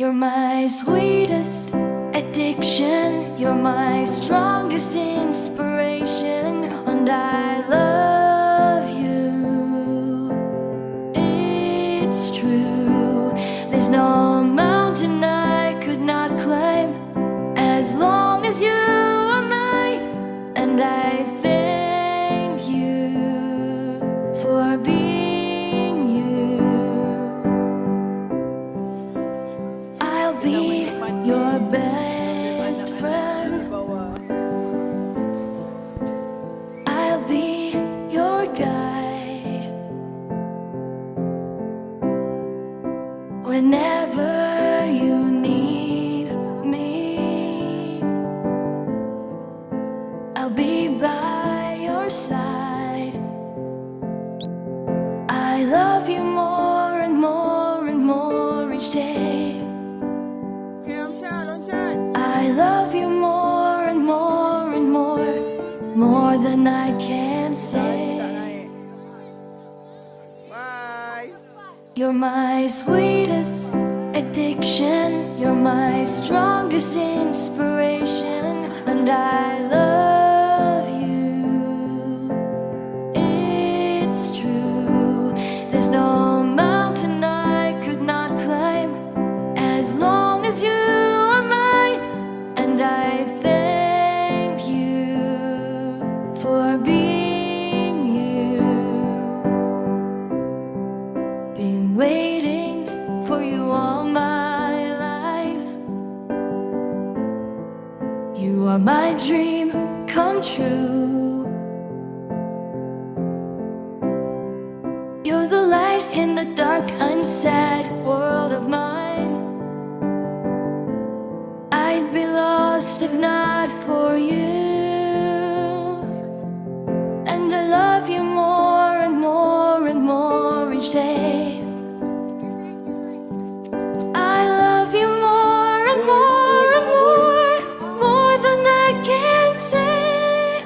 You're my sweetest addiction, you're my strongest inspiration, and I love you. It's true, there's no mountain I could not climb as long as you are mine, and I thank you for being you. I'll be your best friend, I'll be your guide whenever you need me. I'll be by your side. I love you more and more and more each day. I love you more and more and more than I can say. You're my sweetest addiction, you're my strongest inspiration, and I love you. It's true, there's no mountain I could not climb as long as you are mine, and I thank you for being you. Been waiting for you all my life. You are my dream come true. You're the light in the dark, unsad world of mine. I'd be lost if not for you. And I love you more and more and more each day. I love you more and more and more than I can say.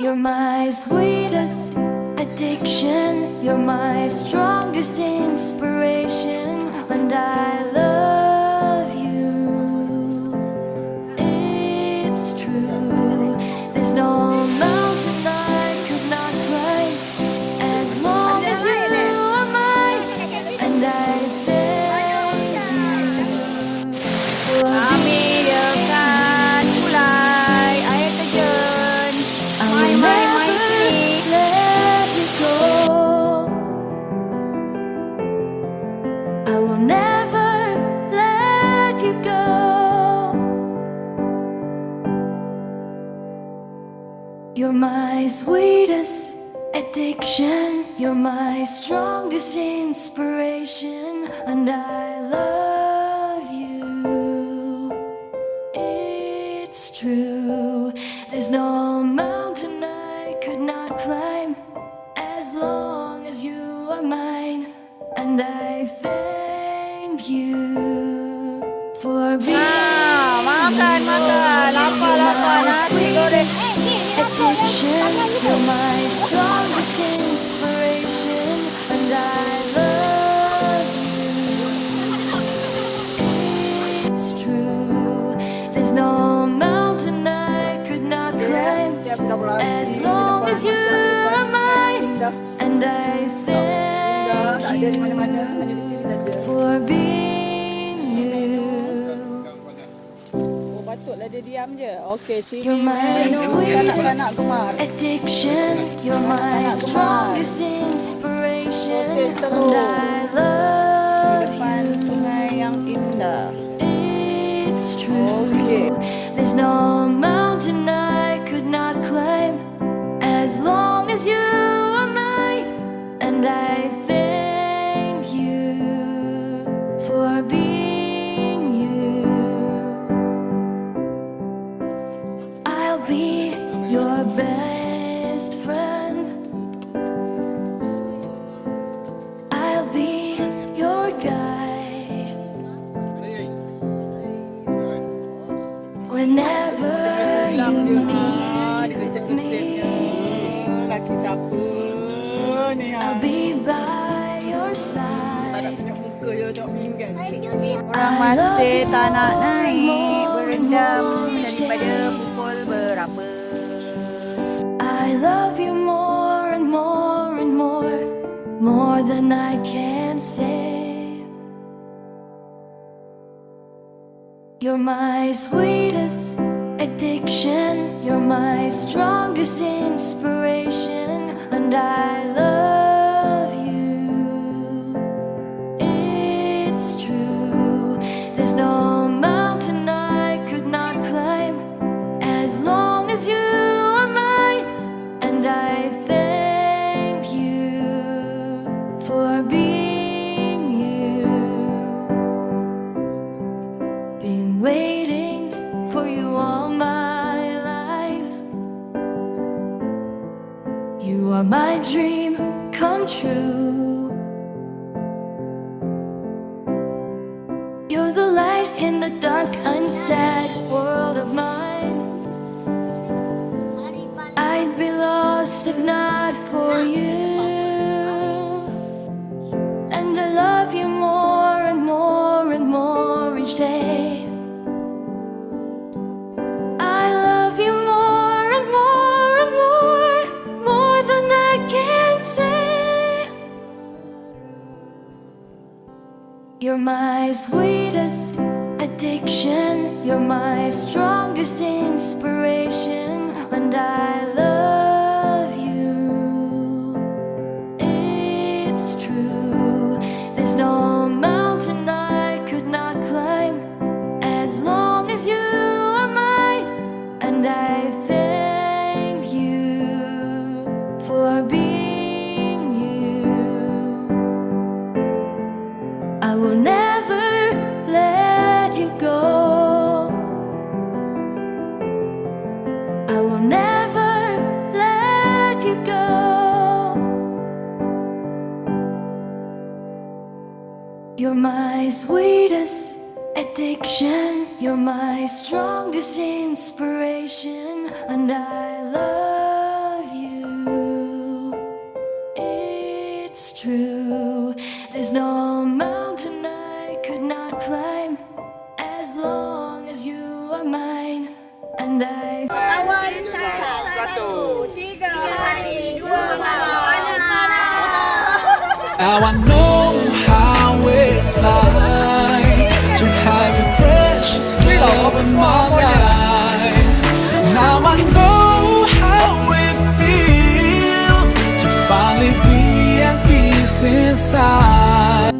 You're my sweetest addiction, you're my strongest inspiration, and I love you. It's true, there's no mountain I could not climb as long as you are mine, and I thank you for Kami dekat mulai air terjun. Mai sini. let you go. I will never let you go. You're my sweetest addiction, you're my strongest inspiration, and I love you. It's true, there's no mountain I could not climb as long as you are mine, and I thank you for being Makan. Lapar nasi goreng. addiction. You're my strongest inspiration, and I love you. It's true, there's no mountain I could not climb as long as you are mine, and I thank you for being you. Patutlah dia diam je. Okey, sini You're my kanak-kanak sweetest gemar. addiction, you're my strongest inspiration, and I love Depan you. sungai yang indah. It's true, Okay. there's no mountain I could not climb as long as you are mine, and I thank you for being you. I'll be your best friend, I'll be your guide whenever you need me. Laki siapa ni? I'll be by your side. Tak nak tunjuk Orang masih tak nak naik berendam daripada pukul berapa? I love you more and more and more, more than I can say. You're my sweetest addiction, you're my strongest inspiration, and I love you. It's true, there's no mountain I could not climb as long as you are mine, and I thank you for being you. Been waiting for you all my life. You are my dream come true. You're the light in the dark, unsad world of mine. I'd be lost if not for you. And I love you more and more and more each day. I love you more and more and more than I can say. You're my sweetest addiction, you're my strongest inspiration, and I love you. It's true, there's no mountain I could not climb as long as you are mine, and I thank you for being you. I will never let you go. I will never let you go. You're my sweetest addiction, you're my strongest inspiration, and I love you. It's true, there's no mountain I could not climb as long as you are mine, and I Kawan satu, 3 hari 2 malam. Now I know how it's like to have your precious love in my life. Now I know how it feels to finally be at peace inside.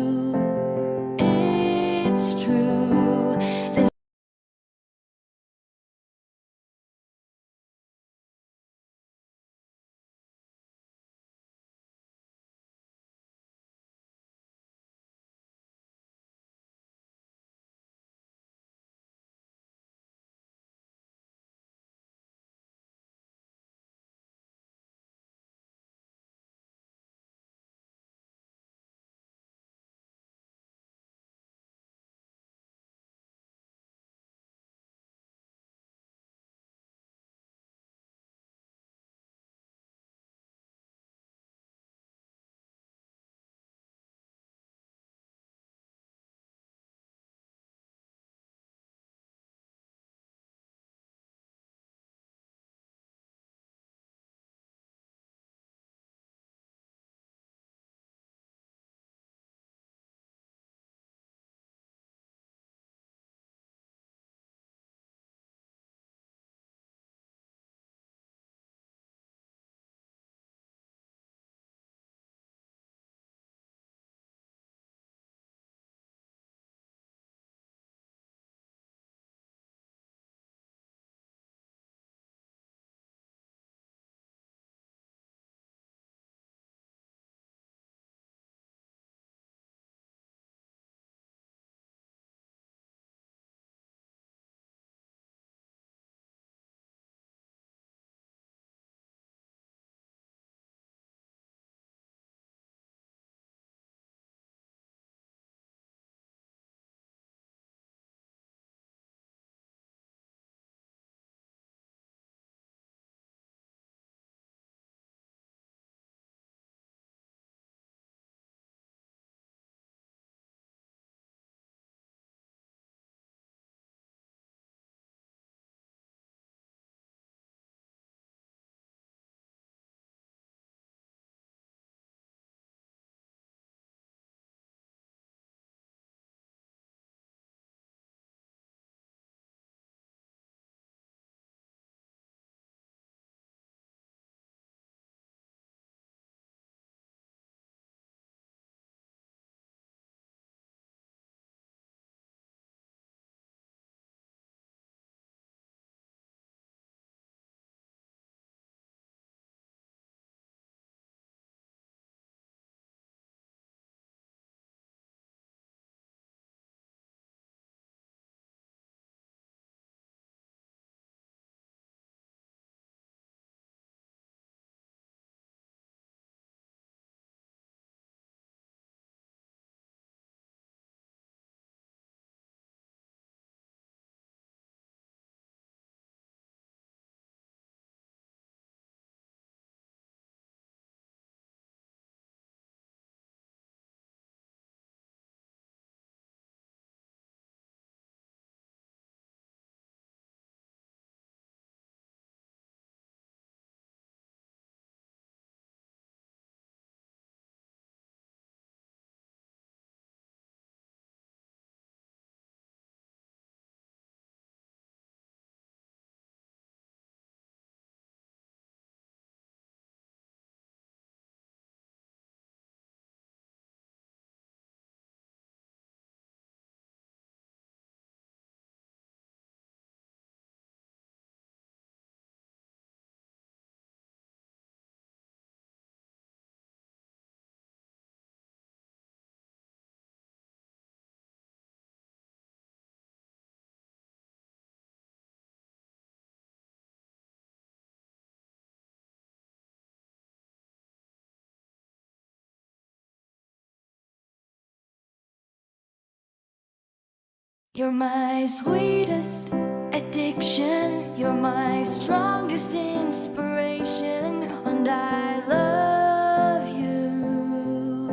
You're my sweetest addiction, you're my strongest inspiration, and I love you.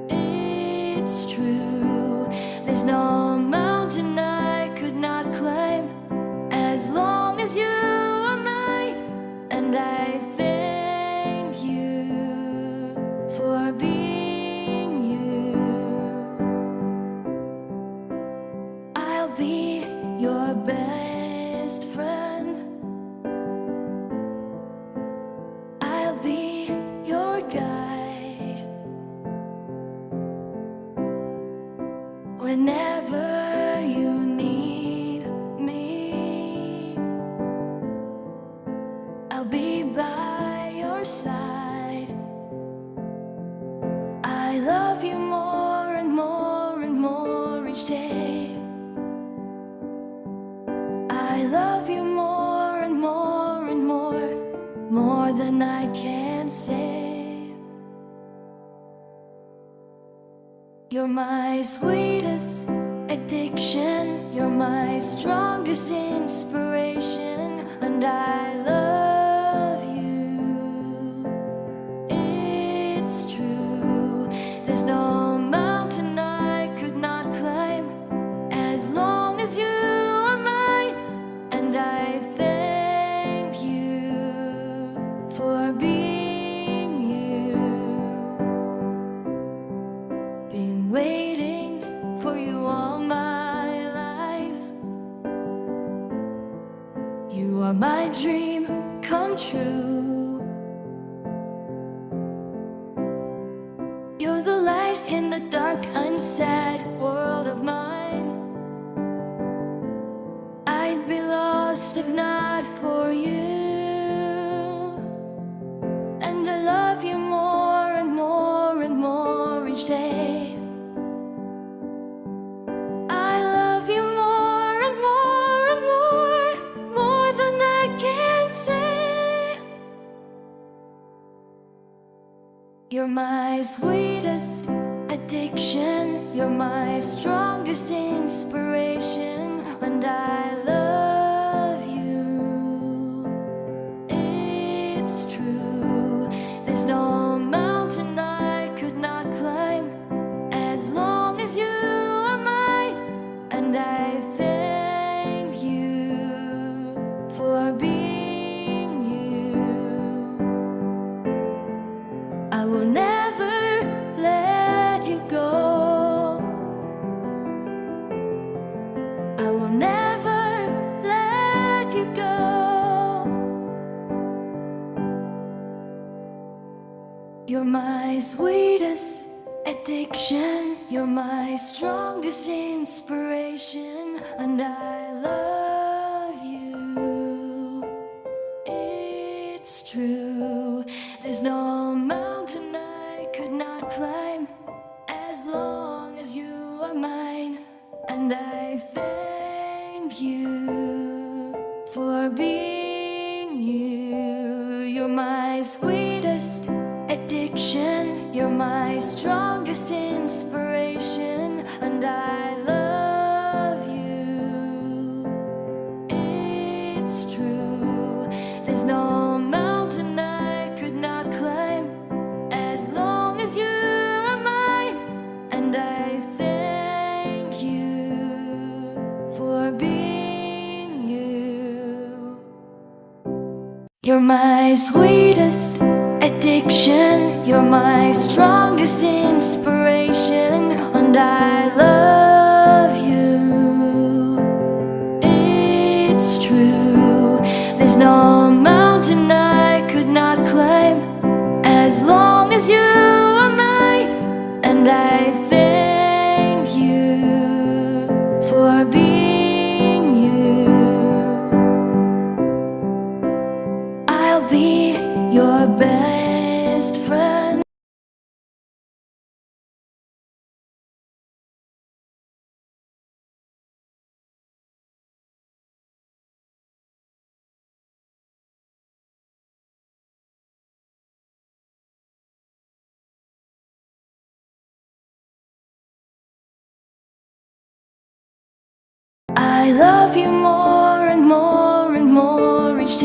It's true, there's no mountain I could not climb as long as you are mine, and I thank you for being you. I'll be your best friend. I'll be your guide whenever you need me. I'll be by your side. I love you more and more and more each day. I love you more and more and more than I can say. You're my sweetest addiction, you're my strongest inspiration, and I love you. It's true, there's no mountain I could not climb as long as you are mine, and I thank you for being you. Been waiting for you all my life. You are my dream come true. You're the light in the dark, unsad world of mine. I'd be lost if not for you. And I love you more and more and more each day. I love you more and more and more than I can say. You're my sweetest addiction, you're my strongest inspiration, and I love you. It's true, there's no mountain I could not climb as long as you are mine, and I thank you for being you. I will never let you go. I will never let you go. You're my sweetest addiction, you're my strongest inspiration, and I love you. It's true, there's no mountain I could not climb as long as you are mine, and I thank you for being you. You're my sweetest addiction, you're my strongest inspiration, and I love you. It's true, there's no mountain I could not climb as long as you are mine, and I thank you for being you. You're my sweetest addiction, you're my strongest inspiration, and I love you. It's true, there's no mountain I could not climb as long as you are mine, and I thank you for being you. I'll be your best friend. I love you